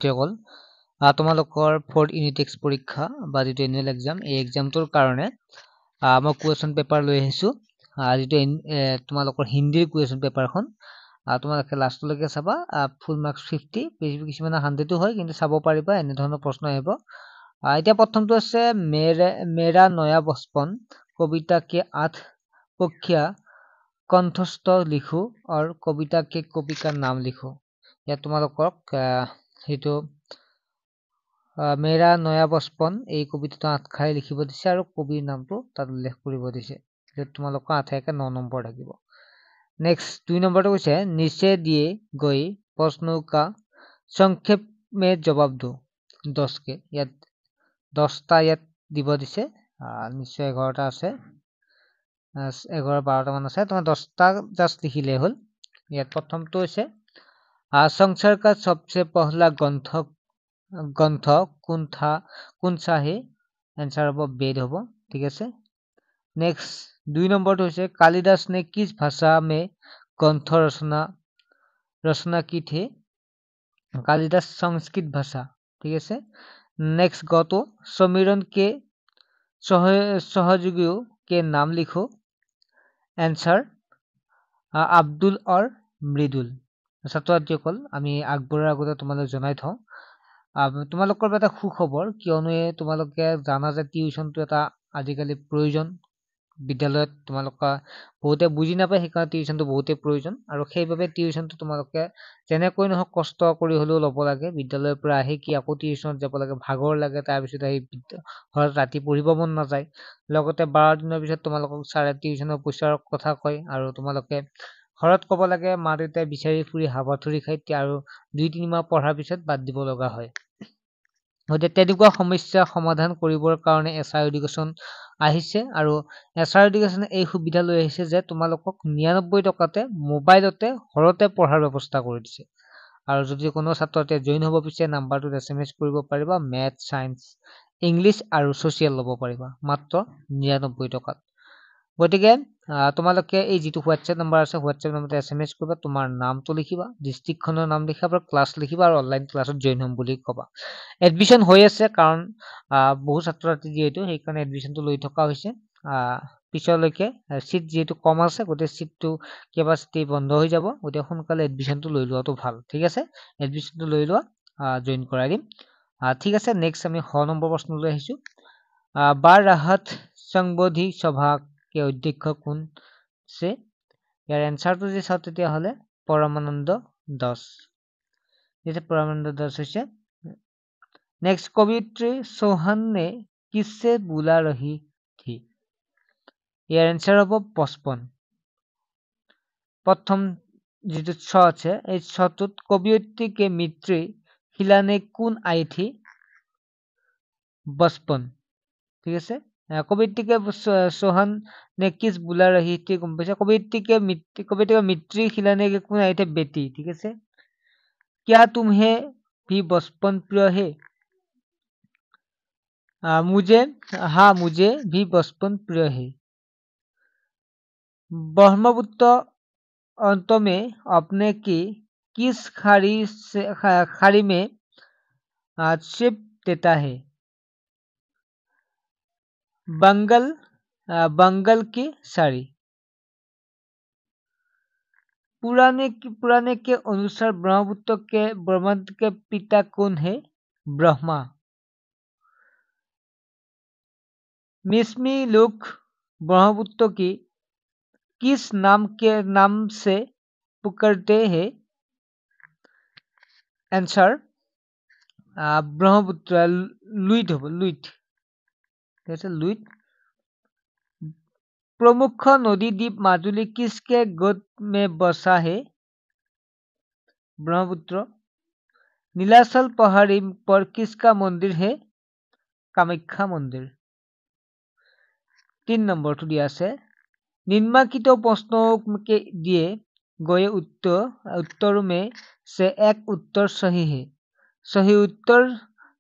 ছাত্ৰীসকল তোমালোকৰ 4th unit text পৰীক্ষা বা যেটো এনুৱেল এক্সাম এই এক্সামটোৰ কাৰণে মই কুৱেশ্যন পেপাৰ লৈ আহিছো যেটো তোমালোকৰ হিন্দীৰ কুৱেশ্যন পেপাৰখন তোমালোকে লাষ্টলৈকে চাবা ফুল মাৰ্কস 50 কিছুমানে 100 হয় কিন্তু চাব পাৰিবা এনে ধৰণৰ প্ৰশ্ন আহিব এতিয়া প্ৰথমটো আছে মেৰা নয়া বচপন কবিতা কে 8 পক্ষিয়া कंठस्थ लिखो और कविता के कवि का नाम लिखो या তোমালোকক হেতু মেৰা নয়া বচপন এই কবিতাটো আঠখাই লিখিব দিছে আৰু কবিৰ নামটো তাত উল্লেখ কৰিব দিছে যে তোমালোকৰ 8 একে 9 নম্বৰ থাকিব নেক্সট 2 নম্বৰটো কৈছে নিচে দিয়ে গই प्रश्नों का संक्षेप में जवाब दो 10 के ইয়াত 10টা ইয়াত দিব দিছে নিশ্চয় 11টা আছে 11-12টা মান আছে তোমাৰ 10টা জাস্ট লিখিলে হল ইয়াত প্ৰথমটো হৈছে संसार का सबसे पहला ग्रंथ कौन सा है आंसर হ'ব वेद হ'ব ঠিক আছে नेक्स्ट 2 নম্বৰটো হৈছে कालिदास ने किस भाषा में ग्रंथ रचना की थी कालिदास संस्कृत भाषा ঠিক আছে नेक्स्ट गतो समीरण के सहयोगियों के नाम लिखो आंसर আব্দুল और মৃদুল ছাত্ৰসকল আমি আগবঢ়াৰ আগতে তোমালোক জনাই থওঁ তোমালোকৰ এটা সুখবৰ কিয়নো তোমালোকে জানা যে টিউচনটো এটা আজিকালি প্ৰয়োজন বিদ্যালয়ত তোমালোকে বহুতে বুজি নাপায় সেইকাৰণে টিউচনটো বহুতে প্ৰয়োজন আৰু সেইভাবে টিউচনটো তোমালোকে যেনেকৈ নহওক কষ্ট কৰি হলেও ল'ব লাগে বিদ্যালয়ৰ পৰা আহি কি আকৌ টিউচনত যাব লাগে ভাগৰ লাগে তাৰ পিছত আহি ঘৰত ৰাতি পঢ়িব মন নাযায় লগতে 12 দিনৰ পিছত তোমালোকক সাৰে টিউচনৰ পইচাৰ কথা কয় আৰু তোমালোকে ঘৰত ক'ব লাগে মা দেউতাই বিচাৰি ফুৰি হাবাথুৰি খাই আৰু 2-3 মাহ পঢ়াৰ পিছত বাদ দিব লগা হয় হতে তেনেকুৱা সমস্যা সমাধান কৰিবৰ কাৰণে এছআই এডুকেশ্যন আহিছে আৰু এছআই এডুকেশ্যন এই সুবিধা লৈ আহিছে যে তোমালোকক 99 টকাতে মোবাইলতে ঘৰতে পঢ়াৰ ব্যৱস্থা কৰি দিছে আৰু যদি কোনো ছাত্ৰতে জয়েন হ'ব বিচাৰে নাম্বাৰটোত এছএমএছ কৰিব পাৰিবা মেথ সায়েন্স ইংলিশ আৰু সোশ্যাল ল'ব পাৰিবা মাত্ৰ 99 টকাত গতিকে তোমালোকে এই যেটো হোৱাটসঅ্যাপ নম্বৰ আছে হোৱাটসঅ্যাপ নম্বৰতে এছএমএছ কৰিবা তোমাৰ নামটো লিখিবা ডিস্ট্ৰিক্টখনৰ নাম লিখিবা ক্লাছ লিখিবা আৰু অনলাইন ক্লাছত জয়েন হ'ম বুলি কবা এডমিশন হৈ আছে কাৰণ বহু ছাত্ৰছাত্ৰী যেহেতু সেইকাৰণে এডমিশনটো লৈ থকা হৈছে পিছলৈকে সিট যেহেতু কম আছে গতে সিটটো কেপাসিটি বন্ধ হৈ যাব গতে সোনকালে এডমিশনটো লৈ লোৱাটো ভাল ঠিক আছে এডমিশনটো লৈ লোৱা জয়েন কৰাই দিম ঠিক আছে নেক্সট আমি হ নম্বৰ প্ৰশ্ন লৈ আহিছো বাৰ ৰাহত সংবোধি সভা के अध्यक्ष कौन से यार आंसर तो जे चाও তেতিয়া হলে পৰমানন্দ দাস যেটা পৰমানন্দ দাস হৈছে नेक्स्ट कवियत्री चौहान ने किससे बुला रही थी यार आंसर হ'ব 55 प्रथम যেটো ছ আছে এই ছটোত कवियत्री के मित्री खिलाने कौन आई थी 55 ঠিক আছে कवियत्री के चौहान ने किस बुला रही थी कवियत्री के मित्री खिलाने के कौन आए थे बेटी ठीक है क्या तुम्हें भी बचपन प्रिय है मुझे भी बचपन प्रिय है ब्रह्मपुत्र अंत में अपने की किस खाड़ी में छिप देता है बंगाल की साड़ी पुराने के अनुसार ब्रह्मांड के पिता कौन है ब्रह्मा मिस्मी लोग ब्रह्मपुत्र की किस नाम से पुकारते हैं आंसर ब्रह्मपुत्र लुइट कैसे लुइट प्रमुख नदी द्वीप माजुली किसके गोद में बसा है ब्रह्मपुत्र नीलाचल पहाड़ी पर किसका मंदिर है कामाख्या मंदिर 3 नंबर तो दिया আছে निम्नलिखित प्रश्नों के दिए गए उत्तर में से एक उत्तर सही है सही उत्तर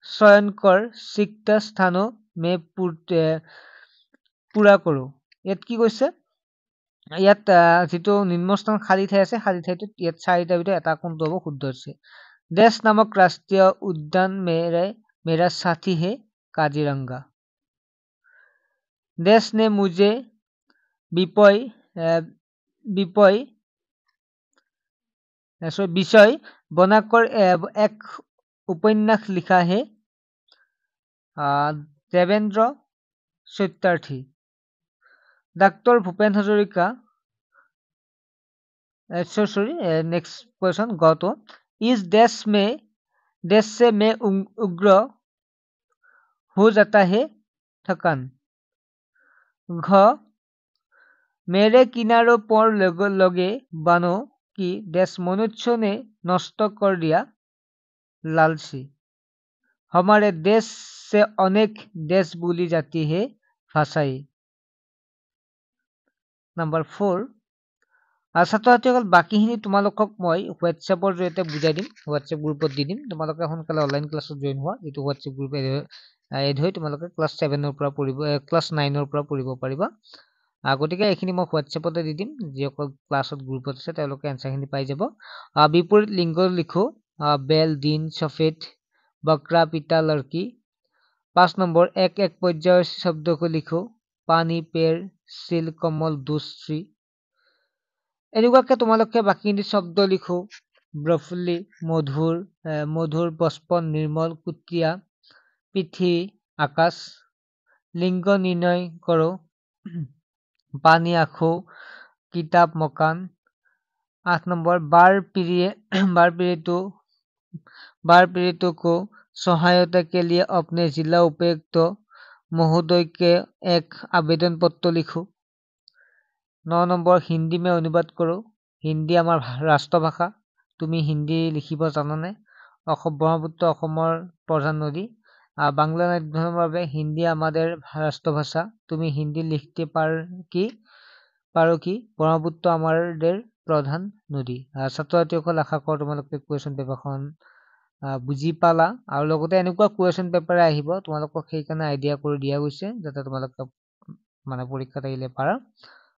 चयन कर रिक्त स्थानों में पूरा करो ইয়াত কি কৈছে ইয়াত যেটো নিম্নস্থান খালি ঠাই আছে খালি ঠাইটোত ইয়াত চাৰিটাৰ ভিতৰত এটা কোনটো হ'ব শুদ্ধ হৈছে देश नामक राष्ट्रीय उद्यान मेरा साथी है काजीरंगा। देश ने मुझे विषय बनाकर एक उपन्यास लिखा है Devendra Satyarthi. Doctor Bhupen Hazarika next question गो तो इस देश से मैं उग्र हो जाता है थकान। घ मेरे किनारों पर लगे बानों की देश मनुष्यों ने नष्ट कर दिया लालची। हमारे देश से अनेक देश बोली जाती है भाषाई। नम्बर 4 ছাত্ৰ ছাত্ৰীসকল বাকীখিনি তোমালোকক মই হোৱাটছএপৰ জৰিয়তে বুজাই দিম, হোৱাটছএপ গ্ৰুপত দি দিম। তোমালোকে সোনকালে অনলাইন ক্লাছত জইন হোৱা, যিটো হোৱাটছএপ গ্ৰুপ এড হৈ তোমালোকে ক্লাছ 7ৰ পৰা পঢ়িব, ক্লাছ 9ৰ পৰা পঢ়িব পাৰিবা। গতিকে এইখিনি মই হোৱাটছএপতে দি দিম। যিসকল ক্লাছত গ্ৰুপত আছে তেওঁলোকে এনচাৰখিনি পাই যাব। বিপৰীত লিংগ লিখো বেল দিন সফেদ বকৰা পিতা লড়কি। 5 নম্বৰ এক পৰ্যায়ৰ শব্দ को লিখো পানী পেৰ চিল কমল দুশ্ৰী। এনেকুৱাকে তোমালোকে বাকীখিনি শব্দ লিখো ব্ৰফুল্লি মধুৰ বচপন নিৰ্মল কুটীয়া পৃথিৱী আকাশ। লিংগ নিৰ্ণয় কৰো পানী আখো কিতাপ মকান। 8 নম্বৰ बार पीड़ितों को सहायता के लिए अपने जिला उपायुक्त महोदय के एक आवेदन पत्र लिखो। 9 নম্বৰ हिंदी में अनुवाद करो। हिंदी আমাৰ ৰাষ্ট্ৰভাষা, তুমি হিন্দী লিখিব জানানে? ব্ৰহ্মপুত্ৰ অসমৰ প্ৰধান নদী। বাংলা মাধ্যমৰ বাবে হিন্দি আমাদেৰ ৰাষ্ট্ৰভাষা, তুমি হিন্দি লিখতে পাৰো কি? ব্ৰহ্মপুত্ৰ আমাদেৰ প্ৰধান নদী। ছাত্ৰ ছাত্ৰীসকল আশা কৰোঁ তোমালোকে কুৱেশ্যন পেপাৰখন বুজি পালা, আৰু লগতে এনেকুৱা কুৱেশ্যন পেপাৰ আহিব তোমালোকক সেইকাৰণে আইডিয়া কৰি দিয়া গৈছে যাতে তোমালোকে মানে পৰীক্ষাত আহিলে পাৰা।